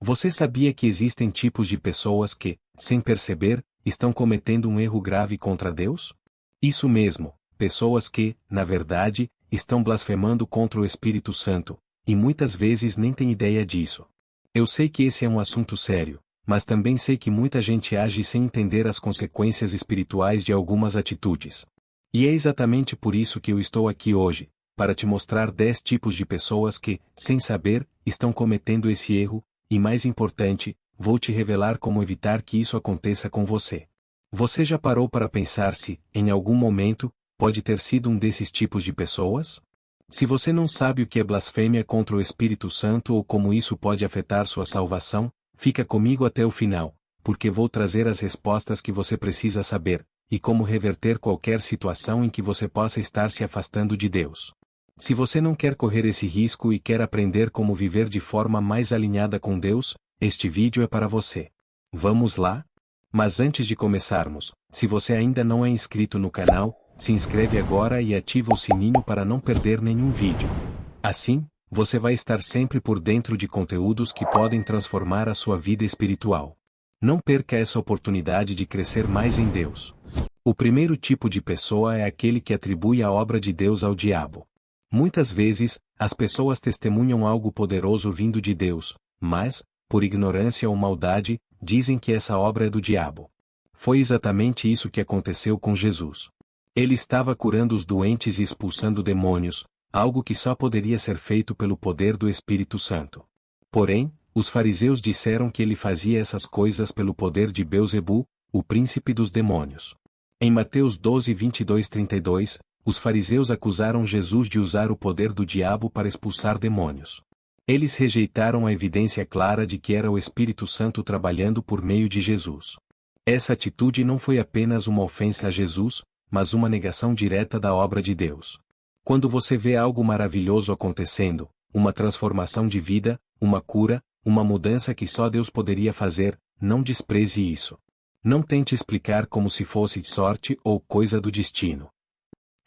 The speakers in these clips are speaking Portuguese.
Você sabia que existem tipos de pessoas que, sem perceber, estão cometendo um erro grave contra Deus? Isso mesmo, pessoas que, na verdade, estão blasfemando contra o Espírito Santo, e muitas vezes nem têm ideia disso. Eu sei que esse é um assunto sério, mas também sei que muita gente age sem entender as consequências espirituais de algumas atitudes. E é exatamente por isso que eu estou aqui hoje, para te mostrar 10 tipos de pessoas que, sem saber, estão cometendo esse erro, e mais importante, vou te revelar como evitar que isso aconteça com você. Você já parou para pensar se, em algum momento, pode ter sido um desses tipos de pessoas? Se você não sabe o que é blasfêmia contra o Espírito Santo ou como isso pode afetar sua salvação, fica comigo até o final, porque vou trazer as respostas que você precisa saber, e como reverter qualquer situação em que você possa estar se afastando de Deus. Se você não quer correr esse risco e quer aprender como viver de forma mais alinhada com Deus, este vídeo é para você. Vamos lá? Mas antes de começarmos, se você ainda não é inscrito no canal, se inscreve agora e ativa o sininho para não perder nenhum vídeo. Assim, você vai estar sempre por dentro de conteúdos que podem transformar a sua vida espiritual. Não perca essa oportunidade de crescer mais em Deus. O primeiro tipo de pessoa é aquele que atribui a obra de Deus ao diabo. Muitas vezes, as pessoas testemunham algo poderoso vindo de Deus, mas, por ignorância ou maldade, dizem que essa obra é do diabo. Foi exatamente isso que aconteceu com Jesus. Ele estava curando os doentes e expulsando demônios, algo que só poderia ser feito pelo poder do Espírito Santo. Porém, os fariseus disseram que ele fazia essas coisas pelo poder de Beelzebu, o príncipe dos demônios. Em Mateus 12, 22-32, os fariseus acusaram Jesus de usar o poder do diabo para expulsar demônios. Eles rejeitaram a evidência clara de que era o Espírito Santo trabalhando por meio de Jesus. Essa atitude não foi apenas uma ofensa a Jesus, mas uma negação direta da obra de Deus. Quando você vê algo maravilhoso acontecendo, uma transformação de vida, uma cura, uma mudança que só Deus poderia fazer, não despreze isso. Não tente explicar como se fosse sorte ou coisa do destino.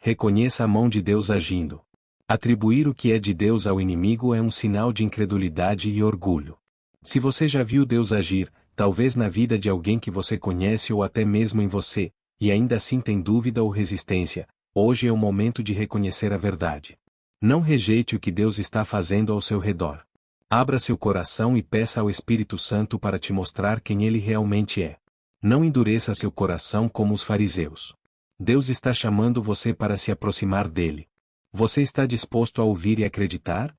Reconheça a mão de Deus agindo. Atribuir o que é de Deus ao inimigo é um sinal de incredulidade e orgulho. Se você já viu Deus agir, talvez na vida de alguém que você conhece ou até mesmo em você, e ainda assim tem dúvida ou resistência, hoje é o momento de reconhecer a verdade. Não rejeite o que Deus está fazendo ao seu redor. Abra seu coração e peça ao Espírito Santo para te mostrar quem ele realmente é. Não endureça seu coração como os fariseus. Deus está chamando você para se aproximar dele. Você está disposto a ouvir e acreditar?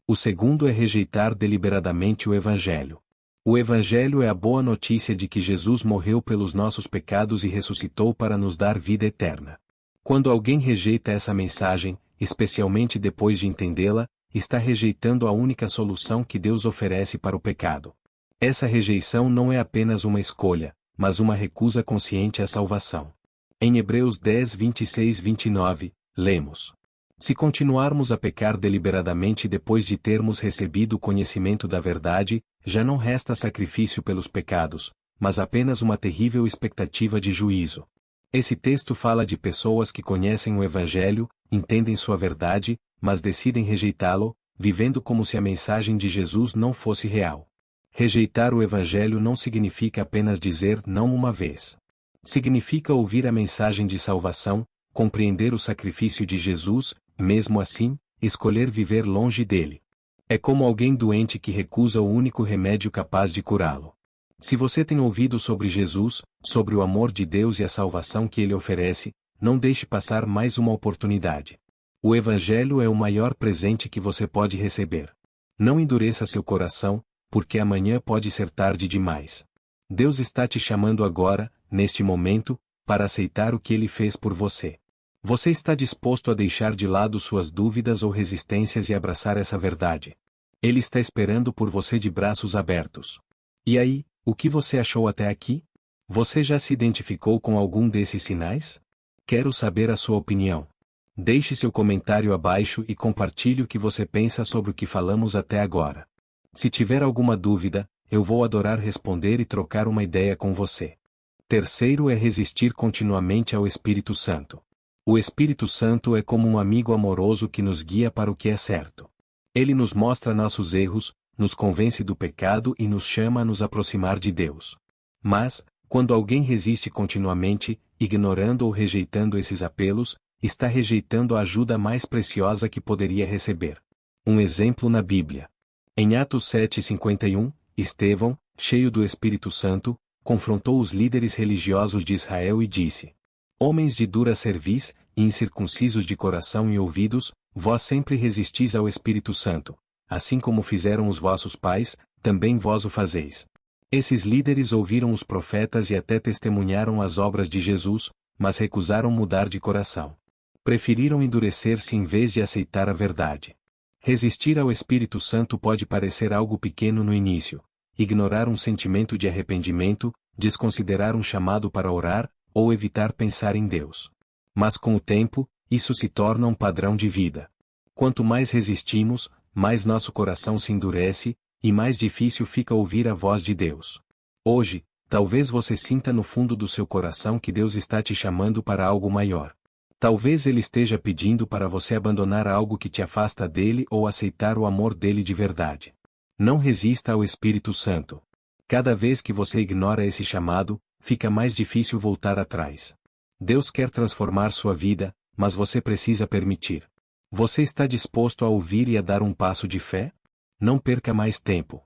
O segundo é rejeitar deliberadamente o Evangelho. O Evangelho é a boa notícia de que Jesus morreu pelos nossos pecados e ressuscitou para nos dar vida eterna. Quando alguém rejeita essa mensagem, especialmente depois de entendê-la, está rejeitando a única solução que Deus oferece para o pecado. Essa rejeição não é apenas uma escolha, mas uma recusa consciente à salvação. Em Hebreus 10, 26-29, lemos: Se continuarmos a pecar deliberadamente depois de termos recebido o conhecimento da verdade, já não resta sacrifício pelos pecados, mas apenas uma terrível expectativa de juízo. Esse texto fala de pessoas que conhecem o Evangelho, entendem sua verdade, mas decidem rejeitá-lo, vivendo como se a mensagem de Jesus não fosse real. Rejeitar o Evangelho não significa apenas dizer não uma vez. Significa ouvir a mensagem de salvação, compreender o sacrifício de Jesus, mesmo assim, escolher viver longe dele. É como alguém doente que recusa o único remédio capaz de curá-lo. Se você tem ouvido sobre Jesus, sobre o amor de Deus e a salvação que ele oferece, não deixe passar mais uma oportunidade. O Evangelho é o maior presente que você pode receber. Não endureça seu coração, porque amanhã pode ser tarde demais. Deus está te chamando agora, neste momento, para aceitar o que ele fez por você. Você está disposto a deixar de lado suas dúvidas ou resistências e abraçar essa verdade? Ele está esperando por você de braços abertos. E aí, o que você achou até aqui? Você já se identificou com algum desses sinais? Quero saber a sua opinião. Deixe seu comentário abaixo e compartilhe o que você pensa sobre o que falamos até agora. Se tiver alguma dúvida, eu vou adorar responder e trocar uma ideia com você. Terceiro é resistir continuamente ao Espírito Santo. O Espírito Santo é como um amigo amoroso que nos guia para o que é certo. Ele nos mostra nossos erros, nos convence do pecado e nos chama a nos aproximar de Deus. Mas, quando alguém resiste continuamente, ignorando ou rejeitando esses apelos, está rejeitando a ajuda mais preciosa que poderia receber. Um exemplo na Bíblia. Em Atos 7:51, Estevão, cheio do Espírito Santo, confrontou os líderes religiosos de Israel e disse: Homens de dura cerviz, e incircuncisos de coração e ouvidos, vós sempre resistis ao Espírito Santo, assim como fizeram os vossos pais, também vós o fazeis. Esses líderes ouviram os profetas e até testemunharam as obras de Jesus, mas recusaram mudar de coração. Preferiram endurecer-se em vez de aceitar a verdade. Resistir ao Espírito Santo pode parecer algo pequeno no início, ignorar um sentimento de arrependimento, desconsiderar um chamado para orar, ou evitar pensar em Deus. Mas com o tempo, isso se torna um padrão de vida. Quanto mais resistimos, mais nosso coração se endurece, e mais difícil fica ouvir a voz de Deus. Hoje, talvez você sinta no fundo do seu coração que Deus está te chamando para algo maior. Talvez Ele esteja pedindo para você abandonar algo que te afasta dele ou aceitar o amor dele de verdade. Não resista ao Espírito Santo. Cada vez que você ignora esse chamado, fica mais difícil voltar atrás. Deus quer transformar sua vida, mas você precisa permitir. Você está disposto a ouvir e a dar um passo de fé? Não perca mais tempo.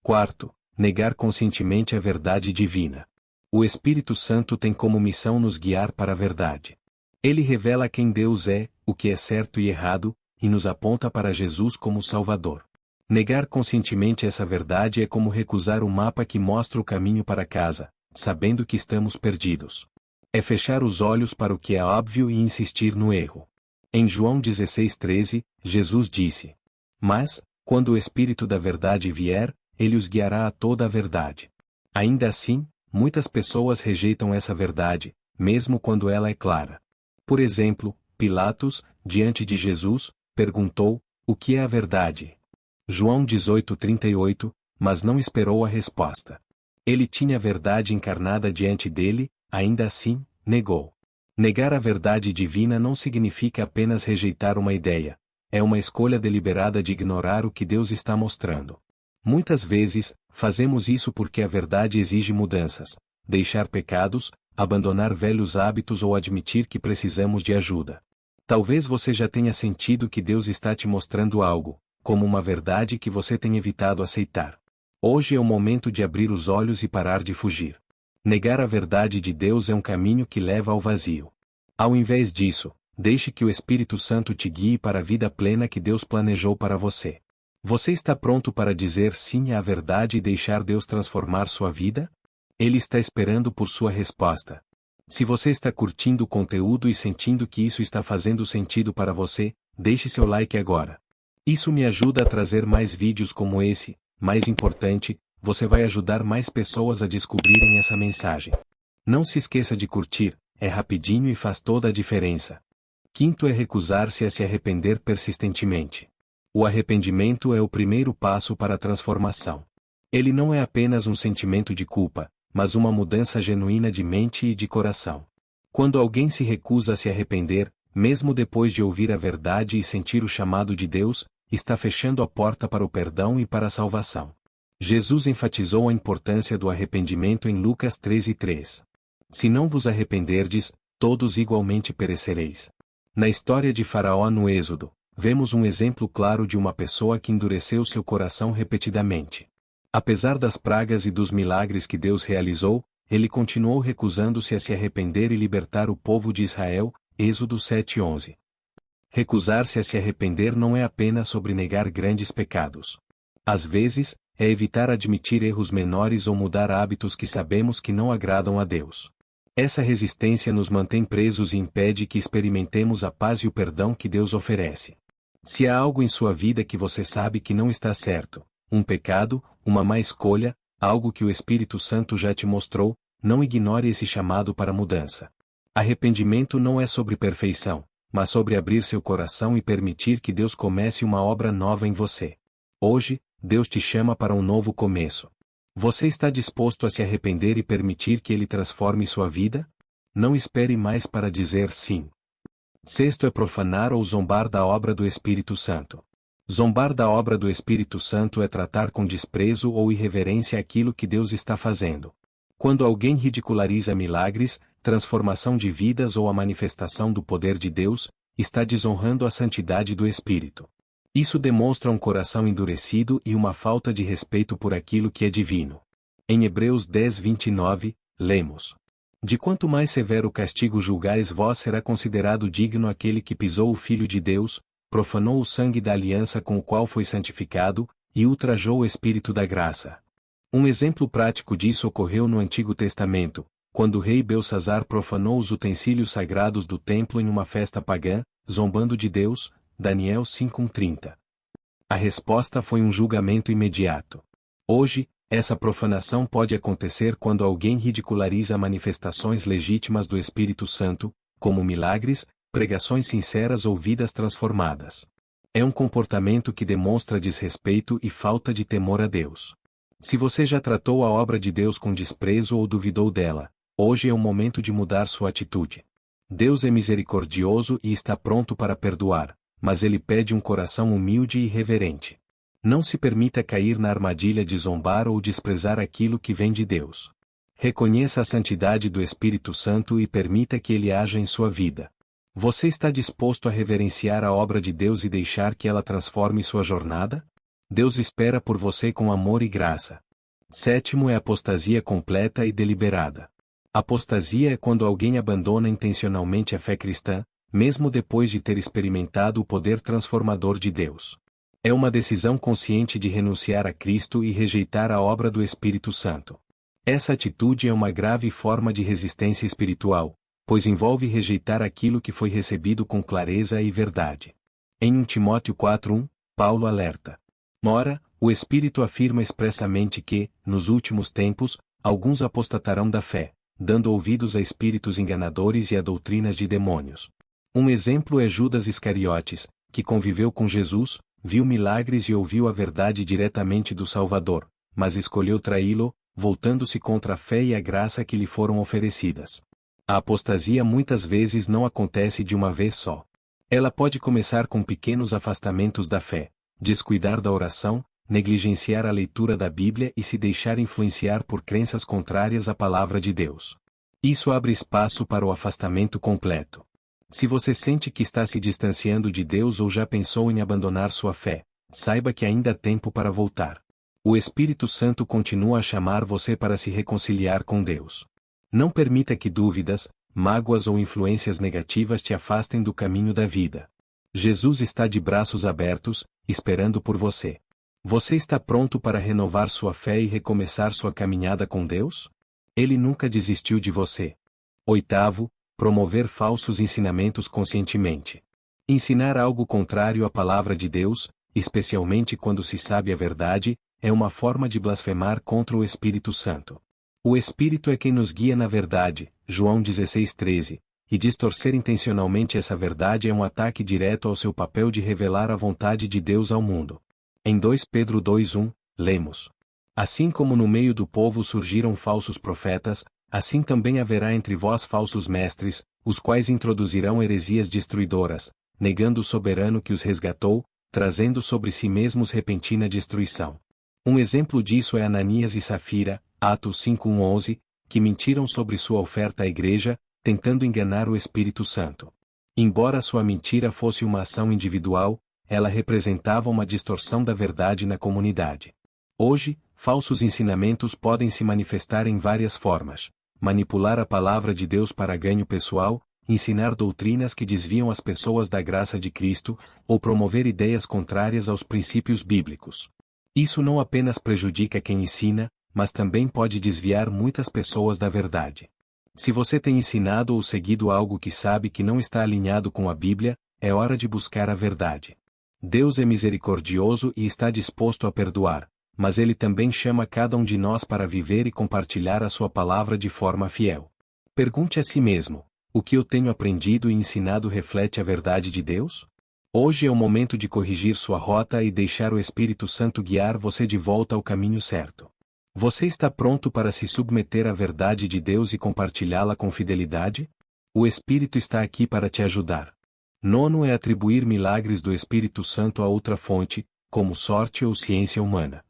Quarto, negar conscientemente a verdade divina. O Espírito Santo tem como missão nos guiar para a verdade. Ele revela quem Deus é, o que é certo e errado, e nos aponta para Jesus como Salvador. Negar conscientemente essa verdade é como recusar o mapa que mostra o caminho para casa, sabendo que estamos perdidos. É fechar os olhos para o que é óbvio e insistir no erro. Em João 16:13, Jesus disse: Mas, quando o Espírito da verdade vier, ele os guiará a toda a verdade. Ainda assim, muitas pessoas rejeitam essa verdade, mesmo quando ela é clara. Por exemplo, Pilatos, diante de Jesus, perguntou: O que é a verdade? João 18:38, mas não esperou a resposta. Ele tinha a verdade encarnada diante dele, ainda assim, negou. Negar a verdade divina não significa apenas rejeitar uma ideia, é uma escolha deliberada de ignorar o que Deus está mostrando. Muitas vezes, fazemos isso porque a verdade exige mudanças, deixar pecados, abandonar velhos hábitos ou admitir que precisamos de ajuda. Talvez você já tenha sentido que Deus está te mostrando algo, como uma verdade que você tem evitado aceitar. Hoje é o momento de abrir os olhos e parar de fugir. Negar a verdade de Deus é um caminho que leva ao vazio. Ao invés disso, deixe que o Espírito Santo te guie para a vida plena que Deus planejou para você. Você está pronto para dizer sim à verdade e deixar Deus transformar sua vida? Ele está esperando por sua resposta. Se você está curtindo o conteúdo e sentindo que isso está fazendo sentido para você, deixe seu like agora. Isso me ajuda a trazer mais vídeos como esse. Mais importante, você vai ajudar mais pessoas a descobrirem essa mensagem. Não se esqueça de curtir, é rapidinho e faz toda a diferença. Quinto é recusar-se a se arrepender persistentemente. O arrependimento é o primeiro passo para a transformação. Ele não é apenas um sentimento de culpa, mas uma mudança genuína de mente e de coração. Quando alguém se recusa a se arrepender, mesmo depois de ouvir a verdade e sentir o chamado de Deus, está fechando a porta para o perdão e para a salvação. Jesus enfatizou a importância do arrependimento em Lucas 13:3. Se não vos arrependerdes, todos igualmente perecereis. Na história de Faraó no Êxodo, vemos um exemplo claro de uma pessoa que endureceu seu coração repetidamente. Apesar das pragas e dos milagres que Deus realizou, ele continuou recusando-se a se arrepender e libertar o povo de Israel, Êxodo 7:11. Recusar-se a se arrepender não é apenas sobre negar grandes pecados. Às vezes, é evitar admitir erros menores ou mudar hábitos que sabemos que não agradam a Deus. Essa resistência nos mantém presos e impede que experimentemos a paz e o perdão que Deus oferece. Se há algo em sua vida que você sabe que não está certo, um pecado, uma má escolha, algo que o Espírito Santo já te mostrou, não ignore esse chamado para mudança. Arrependimento não é sobre perfeição, mas sobre abrir seu coração e permitir que Deus comece uma obra nova em você. Hoje, Deus te chama para um novo começo. Você está disposto a se arrepender e permitir que Ele transforme sua vida? Não espere mais para dizer sim. Sexto é profanar ou zombar da obra do Espírito Santo. Zombar da obra do Espírito Santo é tratar com desprezo ou irreverência aquilo que Deus está fazendo. Quando alguém ridiculariza milagres, transformação de vidas ou a manifestação do poder de Deus, está desonrando a santidade do Espírito. Isso demonstra um coração endurecido e uma falta de respeito por aquilo que é divino. Em Hebreus 10:29, lemos: De quanto mais severo castigo julgais vós, será considerado digno aquele que pisou o Filho de Deus, profanou o sangue da aliança com o qual foi santificado, e ultrajou o Espírito da graça. Um exemplo prático disso ocorreu no Antigo Testamento, quando o rei Belsazar profanou os utensílios sagrados do templo em uma festa pagã, zombando de Deus, Daniel 5:30. A resposta foi um julgamento imediato. Hoje, essa profanação pode acontecer quando alguém ridiculariza manifestações legítimas do Espírito Santo, como milagres, pregações sinceras ou vidas transformadas. É um comportamento que demonstra desrespeito e falta de temor a Deus. Se você já tratou a obra de Deus com desprezo ou duvidou dela, hoje é o momento de mudar sua atitude. Deus é misericordioso e está pronto para perdoar, mas Ele pede um coração humilde e reverente. Não se permita cair na armadilha de zombar ou desprezar aquilo que vem de Deus. Reconheça a santidade do Espírito Santo e permita que Ele haja em sua vida. Você está disposto a reverenciar a obra de Deus e deixar que ela transforme sua jornada? Deus espera por você com amor e graça. Sétimo é apostasia completa e deliberada. Apostasia é quando alguém abandona intencionalmente a fé cristã, mesmo depois de ter experimentado o poder transformador de Deus. É uma decisão consciente de renunciar a Cristo e rejeitar a obra do Espírito Santo. Essa atitude é uma grave forma de resistência espiritual, pois envolve rejeitar aquilo que foi recebido com clareza e verdade. Em 1 Timóteo 4:1, Paulo alerta: Ora, o Espírito afirma expressamente que, nos últimos tempos, alguns apostatarão da fé, dando ouvidos a espíritos enganadores e a doutrinas de demônios. Um exemplo é Judas Iscariotes, que conviveu com Jesus, viu milagres e ouviu a verdade diretamente do Salvador, mas escolheu traí-lo, voltando-se contra a fé e a graça que lhe foram oferecidas. A apostasia muitas vezes não acontece de uma vez só. Ela pode começar com pequenos afastamentos da fé, descuidar da oração, negligenciar a leitura da Bíblia e se deixar influenciar por crenças contrárias à palavra de Deus. Isso abre espaço para o afastamento completo. Se você sente que está se distanciando de Deus ou já pensou em abandonar sua fé, saiba que ainda há tempo para voltar. O Espírito Santo continua a chamar você para se reconciliar com Deus. Não permita que dúvidas, mágoas ou influências negativas te afastem do caminho da vida. Jesus está de braços abertos, esperando por você. Você está pronto para renovar sua fé e recomeçar sua caminhada com Deus? Ele nunca desistiu de você. Oitavo, promover falsos ensinamentos conscientemente. Ensinar algo contrário à palavra de Deus, especialmente quando se sabe a verdade, é uma forma de blasfemar contra o Espírito Santo. O Espírito é quem nos guia na verdade, João 16:13, e distorcer intencionalmente essa verdade é um ataque direto ao seu papel de revelar a vontade de Deus ao mundo. Em 2 Pedro 2:1, lemos: Assim como no meio do povo surgiram falsos profetas, assim também haverá entre vós falsos mestres, os quais introduzirão heresias destruidoras, negando o soberano que os resgatou, trazendo sobre si mesmos repentina destruição. Um exemplo disso é Ananias e Safira, Atos 5:11, que mentiram sobre sua oferta à igreja, tentando enganar o Espírito Santo. Embora sua mentira fosse uma ação individual, ela representava uma distorção da verdade na comunidade. Hoje, falsos ensinamentos podem se manifestar em várias formas: manipular a palavra de Deus para ganho pessoal, ensinar doutrinas que desviam as pessoas da graça de Cristo, ou promover ideias contrárias aos princípios bíblicos. Isso não apenas prejudica quem ensina, mas também pode desviar muitas pessoas da verdade. Se você tem ensinado ou seguido algo que sabe que não está alinhado com a Bíblia, é hora de buscar a verdade. Deus é misericordioso e está disposto a perdoar, mas Ele também chama cada um de nós para viver e compartilhar a sua palavra de forma fiel. Pergunte a si mesmo: o que eu tenho aprendido e ensinado reflete a verdade de Deus? Hoje é o momento de corrigir sua rota e deixar o Espírito Santo guiar você de volta ao caminho certo. Você está pronto para se submeter à verdade de Deus e compartilhá-la com fidelidade? O Espírito está aqui para te ajudar. Nono é atribuir milagres do Espírito Santo a outra fonte, como sorte ou ciência humana.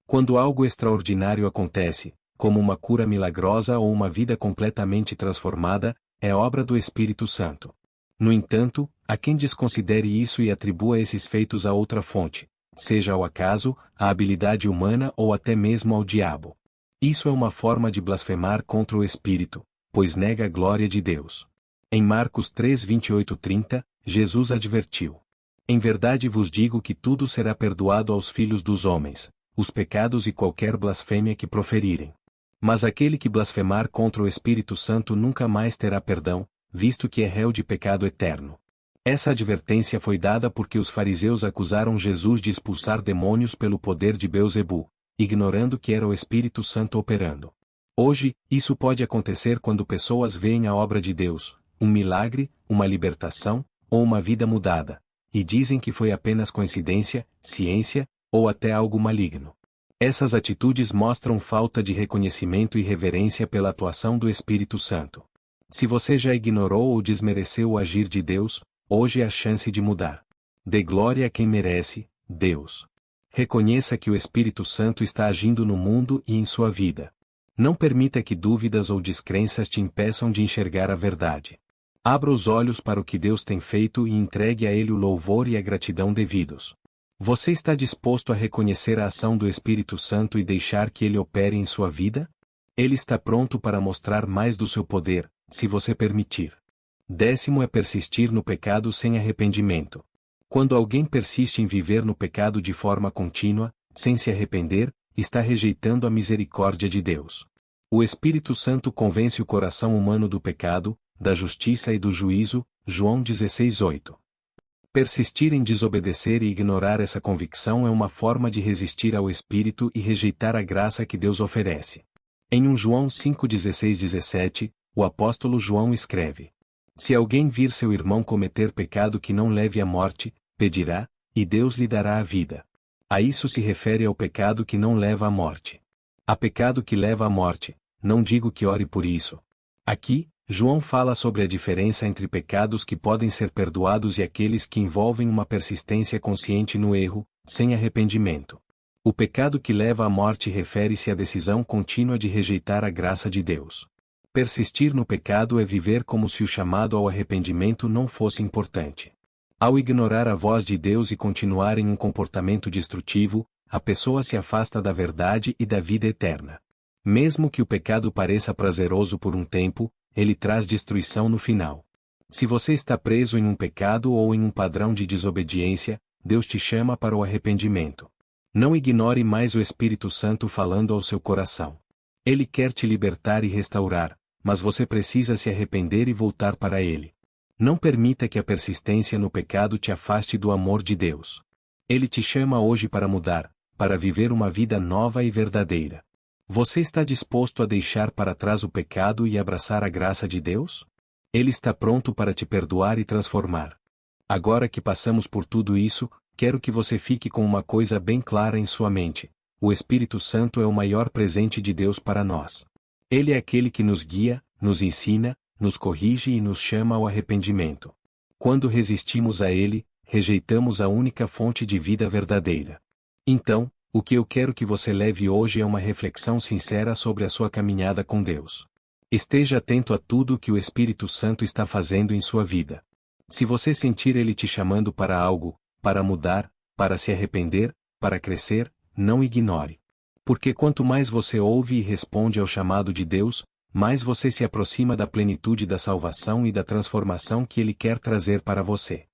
Quando algo extraordinário acontece, como uma cura milagrosa ou uma vida completamente transformada, é obra do Espírito Santo. No entanto, há quem desconsidere isso e atribua esses feitos a outra fonte, seja ao acaso, à habilidade humana ou até mesmo ao diabo. Isso é uma forma de blasfemar contra o Espírito, pois nega a glória de Deus. Em Marcos 3, 28-30, Jesus advertiu: Em verdade vos digo que tudo será perdoado aos filhos dos homens, os pecados e qualquer blasfêmia que proferirem. Mas aquele que blasfemar contra o Espírito Santo nunca mais terá perdão, visto que é réu de pecado eterno. Essa advertência foi dada porque os fariseus acusaram Jesus de expulsar demônios pelo poder de Beelzebu, ignorando que era o Espírito Santo operando. Hoje, isso pode acontecer quando pessoas veem a obra de Deus, um milagre, uma libertação, ou uma vida mudada, e dizem que foi apenas coincidência, ciência, ou até algo maligno. Essas atitudes mostram falta de reconhecimento e reverência pela atuação do Espírito Santo. Se você já ignorou ou desmereceu o agir de Deus, hoje é a chance de mudar. Dê glória a quem merece, Deus. Reconheça que o Espírito Santo está agindo no mundo e em sua vida. Não permita que dúvidas ou descrenças te impeçam de enxergar a verdade. Abra os olhos para o que Deus tem feito e entregue a Ele o louvor e a gratidão devidos. Você está disposto a reconhecer a ação do Espírito Santo e deixar que Ele opere em sua vida? Ele está pronto para mostrar mais do seu poder, se você permitir. 10º é persistir no pecado sem arrependimento. Quando alguém persiste em viver no pecado de forma contínua, sem se arrepender, está rejeitando a misericórdia de Deus. O Espírito Santo convence o coração humano do pecado, da justiça e do juízo, João 16:8. Persistir em desobedecer e ignorar essa convicção é uma forma de resistir ao Espírito e rejeitar a graça que Deus oferece. Em 1 João 5:16-17, o apóstolo João escreve: Se alguém vir seu irmão cometer pecado que não leve à morte, pedirá, e Deus lhe dará a vida. A isso se refere ao pecado que não leva à morte. Há pecado que leva à morte, não digo que ore por isso. Aqui, João fala sobre a diferença entre pecados que podem ser perdoados e aqueles que envolvem uma persistência consciente no erro, sem arrependimento. O pecado que leva à morte refere-se à decisão contínua de rejeitar a graça de Deus. Persistir no pecado é viver como se o chamado ao arrependimento não fosse importante. Ao ignorar a voz de Deus e continuar em um comportamento destrutivo, a pessoa se afasta da verdade e da vida eterna. Mesmo que o pecado pareça prazeroso por um tempo, ele traz destruição no final. Se você está preso em um pecado ou em um padrão de desobediência, Deus te chama para o arrependimento. Não ignore mais o Espírito Santo falando ao seu coração. Ele quer te libertar e restaurar, mas você precisa se arrepender e voltar para Ele. Não permita que a persistência no pecado te afaste do amor de Deus. Ele te chama hoje para mudar, para viver uma vida nova e verdadeira. Você está disposto a deixar para trás o pecado e abraçar a graça de Deus? Ele está pronto para te perdoar e transformar. Agora que passamos por tudo isso, quero que você fique com uma coisa bem clara em sua mente: o Espírito Santo é o maior presente de Deus para nós. Ele é aquele que nos guia, nos ensina, nos corrige e nos chama ao arrependimento. Quando resistimos a Ele, rejeitamos a única fonte de vida verdadeira. Então, o que eu quero que você leve hoje é uma reflexão sincera sobre a sua caminhada com Deus. Esteja atento a tudo o que o Espírito Santo está fazendo em sua vida. Se você sentir Ele te chamando para algo, para mudar, para se arrepender, para crescer, não ignore. Porque quanto mais você ouve e responde ao chamado de Deus, mais você se aproxima da plenitude da salvação e da transformação que Ele quer trazer para você.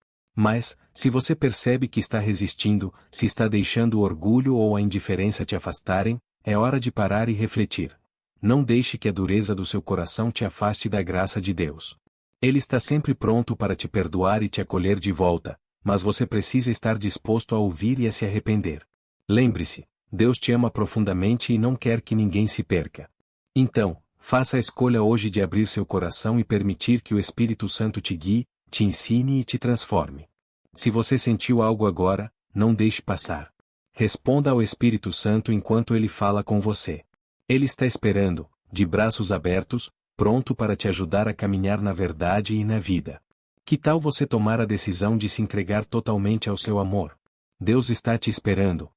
Mas, se você percebe que está resistindo, se está deixando o orgulho ou a indiferença te afastarem, é hora de parar e refletir. Não deixe que a dureza do seu coração te afaste da graça de Deus. Ele está sempre pronto para te perdoar e te acolher de volta, mas você precisa estar disposto a ouvir e a se arrepender. Lembre-se, Deus te ama profundamente e não quer que ninguém se perca. Então, faça a escolha hoje de abrir seu coração e permitir que o Espírito Santo te guie, te ensine e te transforme. Se você sentiu algo agora, não deixe passar. Responda ao Espírito Santo enquanto ele fala com você. Ele está esperando, de braços abertos, pronto para te ajudar a caminhar na verdade e na vida. Que tal você tomar a decisão de se entregar totalmente ao seu amor? Deus está te esperando.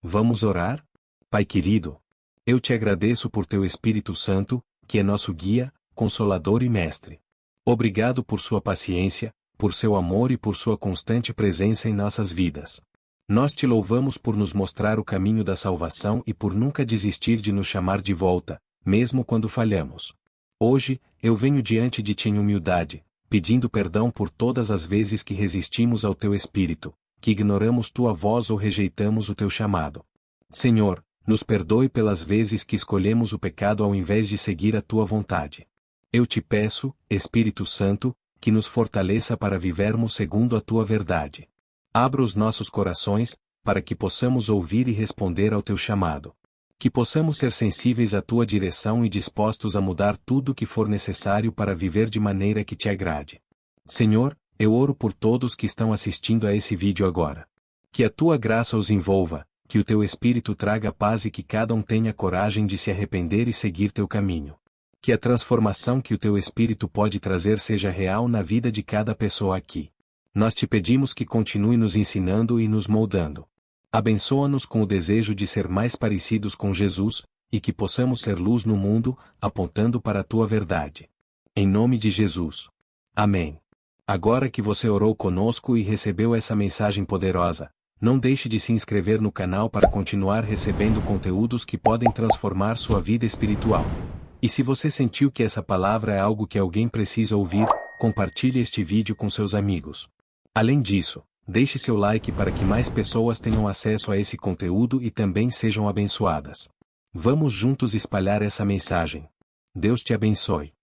Vamos orar? Pai querido, eu te agradeço por teu Espírito Santo, que é nosso guia, consolador e mestre. Obrigado por sua paciência, por seu amor e por sua constante presença em nossas vidas. Nós te louvamos por nos mostrar o caminho da salvação e por nunca desistir de nos chamar de volta, mesmo quando falhamos. Hoje, eu venho diante de ti em humildade, pedindo perdão por todas as vezes que resistimos ao teu Espírito, que ignoramos tua voz ou rejeitamos o teu chamado. Senhor, nos perdoe pelas vezes que escolhemos o pecado ao invés de seguir a tua vontade. Eu te peço, Espírito Santo, que nos fortaleça para vivermos segundo a tua verdade. Abra os nossos corações, para que possamos ouvir e responder ao teu chamado. Que possamos ser sensíveis à tua direção e dispostos a mudar tudo o que for necessário para viver de maneira que te agrade. Senhor, eu oro por todos que estão assistindo a esse vídeo agora. Que a tua graça os envolva, que o teu Espírito traga paz e que cada um tenha coragem de se arrepender e seguir teu caminho. Que a transformação que o teu Espírito pode trazer seja real na vida de cada pessoa aqui. Nós te pedimos que continue nos ensinando e nos moldando. Abençoa-nos com o desejo de ser mais parecidos com Jesus, e que possamos ser luz no mundo, apontando para a tua verdade. Em nome de Jesus. Amém. Agora que você orou conosco e recebeu essa mensagem poderosa, não deixe de se inscrever no canal para continuar recebendo conteúdos que podem transformar sua vida espiritual. E se você sentiu que essa palavra é algo que alguém precisa ouvir, compartilhe este vídeo com seus amigos. Além disso, deixe seu like para que mais pessoas tenham acesso a esse conteúdo e também sejam abençoadas. Vamos juntos espalhar essa mensagem. Deus te abençoe.